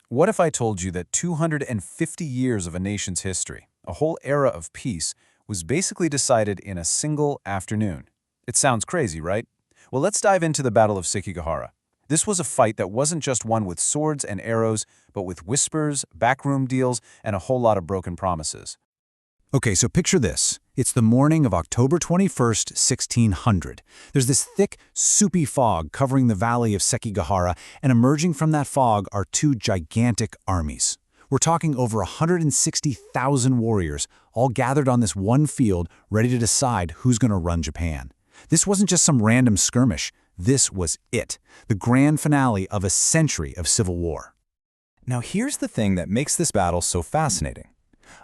What if I told you that 250 years of a nation's history, a whole era of peace, was basically decided in a single afternoon? It sounds crazy, right? Well, let's dive into the Battle of Sekigahara. This was a fight that wasn't just won with swords and arrows, but with whispers, backroom deals, and a whole lot of broken promises. Okay, so picture this. It's the morning of October 21st, 1600. There's this thick, soupy fog covering the valley of Sekigahara, and emerging from that fog are two gigantic armies. We're talking over 160,000 warriors, all gathered on this one field, ready to decide who's going to run Japan. This wasn't just some random skirmish. This was it, the grand finale of a century of civil war. Now here's the thing that makes this battle so fascinating.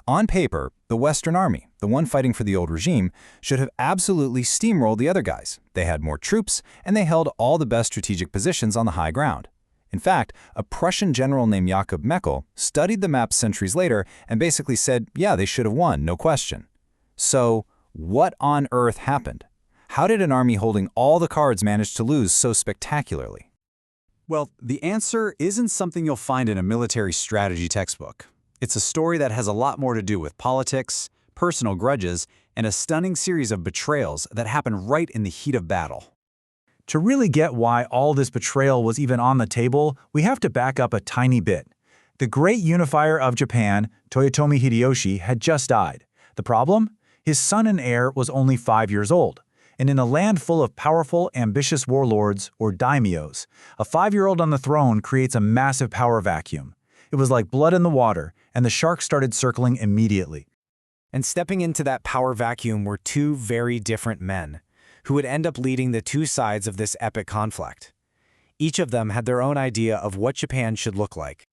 On paper, the Western Army, the one fighting for the old regime, should have absolutely steamrolled the other guys. They had more troops, and they held all the best strategic positions on the high ground. In fact, a Prussian general named Jakob Meckel studied the map centuries later and basically said, yeah, they should have won, no question. So, what on earth happened? How did an army holding all the cards manage to lose so spectacularly? Well, the answer isn't something you'll find in a military strategy textbook. It's a story that has a lot more to do with politics, personal grudges, and a stunning series of betrayals that happen right in the heat of battle. To really get why all this betrayal was even on the table, we have to back up a tiny bit. The great unifier of Japan, Toyotomi Hideyoshi, had just died. The problem? His son and heir was only 5 years old. And in a land full of powerful, ambitious warlords, or daimyos, a 5-year-old on the throne creates a massive power vacuum. It was like blood in the water, and the sharks started circling immediately. And stepping into that power vacuum were two very different men, who would end up leading the two sides of this epic conflict. Each of them had their own idea of what Japan should look like.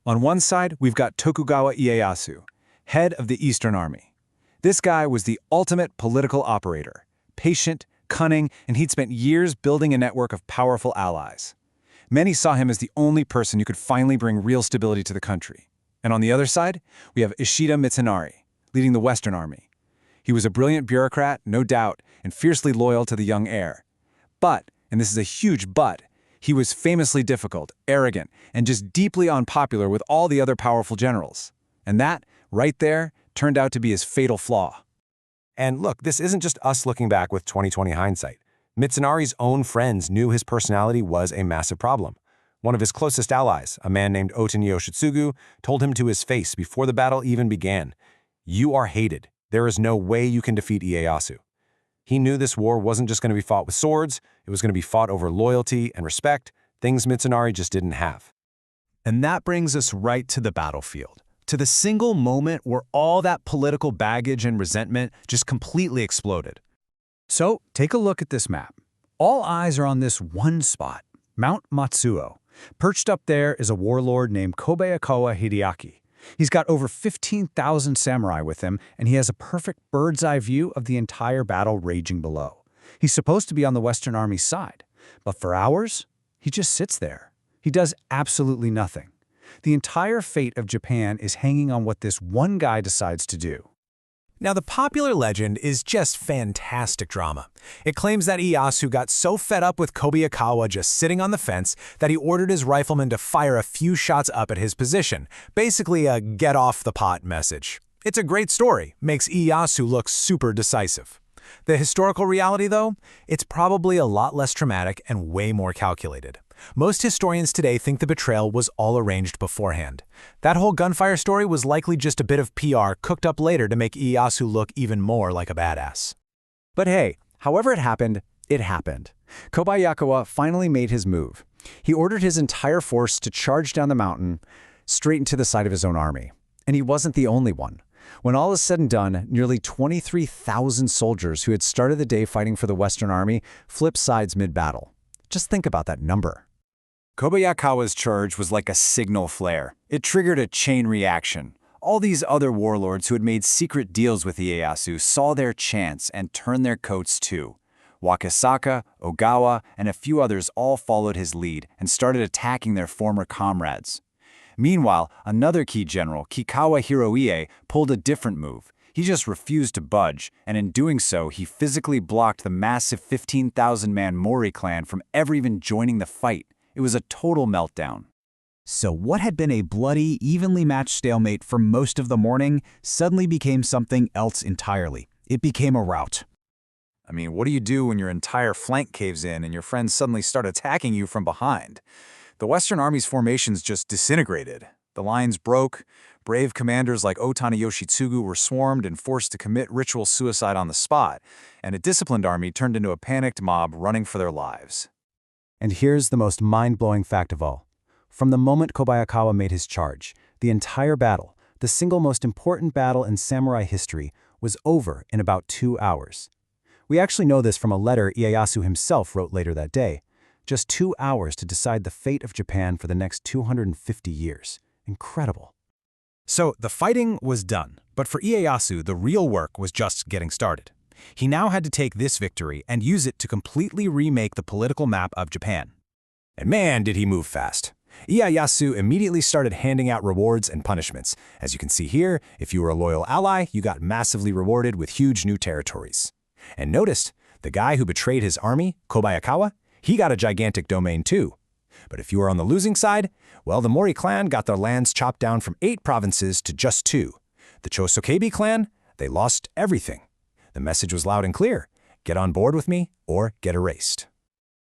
On one side, we've got Tokugawa Ieyasu, head of the Eastern Army. This guy was the ultimate political operator, patient, cunning, and he'd spent years building a network of powerful allies. Many saw him as the only person who could finally bring real stability to the country. And on the other side, we have Ishida Mitsunari, leading the Western Army. He was a brilliant bureaucrat, no doubt, and fiercely loyal to the young heir. But, and this is a huge but, he was famously difficult, arrogant, and just deeply unpopular with all the other powerful generals. And that, right there, turned out to be his fatal flaw. And look, this isn't just us looking back with 2020 hindsight. Mitsunari's own friends knew his personality was a massive problem. One of his closest allies, a man named Oten Yoshitsugu, told him to his face before the battle even began, "You are hated. There is no way you can defeat Ieyasu." He knew this war wasn't just going to be fought with swords, it was going to be fought over loyalty and respect, things Mitsunari just didn't have. And that brings us right to the battlefield, to the single moment where all that political baggage and resentment just completely exploded. So, take a look at this map. All eyes are on this one spot, Mount Matsuo. Perched up there is a warlord named Tokugawa Hideaki. He's got over 15,000 samurai with him, and he has a perfect bird's-eye view of the entire battle raging below. He's supposed to be on the Western Army's side, but for hours, he just sits there. He does absolutely nothing. The entire fate of Japan is hanging on what this one guy decides to do. Now, the popular legend is just fantastic drama. It claims that Ieyasu got so fed up with Tokugawa just sitting on the fence that he ordered his riflemen to fire a few shots up at his position, basically a get-off-the-pot message. It's a great story, makes Ieyasu look super decisive. The historical reality, though, it's probably a lot less traumatic and way more calculated. Most historians today think the betrayal was all arranged beforehand. That whole gunfire story was likely just a bit of PR cooked up later to make Ieyasu look even more like a badass. But hey, however it happened, it happened. Kobayakawa finally made his move. He ordered his entire force to charge down the mountain, straight into the side of his own army. And he wasn't the only one. When all is said and done, nearly 23,000 soldiers who had started the day fighting for the Western Army flipped sides mid-battle. Just think about that number. Kobayakawa's charge was like a signal flare. It triggered a chain reaction. All these other warlords who had made secret deals with Ieyasu saw their chance and turned their coats too. Wakasaka, Ogawa, and a few others all followed his lead and started attacking their former comrades. Meanwhile, another key general, Kikawa Hiroie, pulled a different move. He just refused to budge, and in doing so, he physically blocked the massive 15,000-man Mori clan from ever even joining the fight. It was a total meltdown. So what had been a bloody, evenly matched stalemate for most of the morning suddenly became something else entirely. It became a rout. I mean, what do you do when your entire flank caves in and your friends suddenly start attacking you from behind? The Western Army's formations just disintegrated. The lines broke, brave commanders like Otani Yoshitsugu were swarmed and forced to commit ritual suicide on the spot, and a disciplined army turned into a panicked mob running for their lives. And here's the most mind-blowing fact of all. From the moment Kobayakawa made his charge, the entire battle, the single most important battle in samurai history, was over in about 2 hours. We actually know this from a letter Ieyasu himself wrote later that day. Just 2 hours to decide the fate of Japan for the next 250 years. Incredible. So the fighting was done, but for Ieyasu, the real work was just getting started. He now had to take this victory and use it to completely remake the political map of Japan. And man, did he move fast. Ieyasu immediately started handing out rewards and punishments. As you can see here, if you were a loyal ally, you got massively rewarded with huge new territories. And notice, the guy who betrayed his army, Kobayakawa, he got a gigantic domain too. But if you were on the losing side, well, the Mori clan got their lands chopped down from 8 provinces to just 2. The Chosokebi clan, they lost everything. The message was loud and clear: get on board with me or get erased.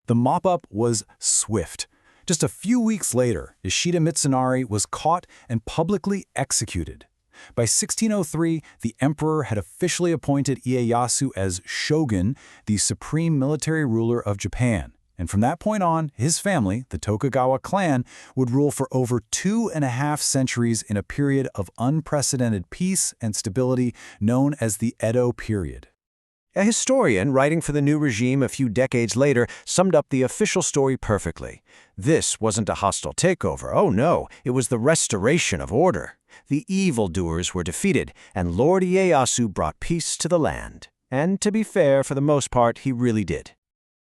The mop-up was swift. Just a few weeks later, Ishida Mitsunari was caught and publicly executed. By 1603, the emperor had officially appointed Ieyasu as shogun, the supreme military ruler of Japan. And from that point on, his family, the Tokugawa clan, would rule for over 2.5 centuries in a period of unprecedented peace and stability known as the Edo period. A historian writing for the new regime a few decades later summed up the official story perfectly. This wasn't a hostile takeover. Oh no, it was the restoration of order. The evildoers were defeated, and Lord Ieyasu brought peace to the land. And to be fair, for the most part, he really did.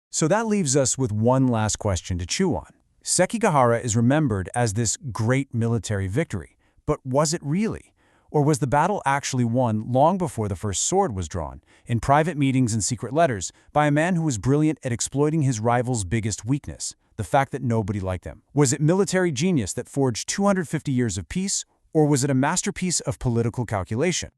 So that leaves us with one last question to chew on. Sekigahara is remembered as this great military victory, but was it really? Or was the battle actually won long before the first sword was drawn, in private meetings and secret letters, by a man who was brilliant at exploiting his rival's biggest weakness, the fact that nobody liked him? Was it military genius that forged 250 years of peace, or was it a masterpiece of political calculation?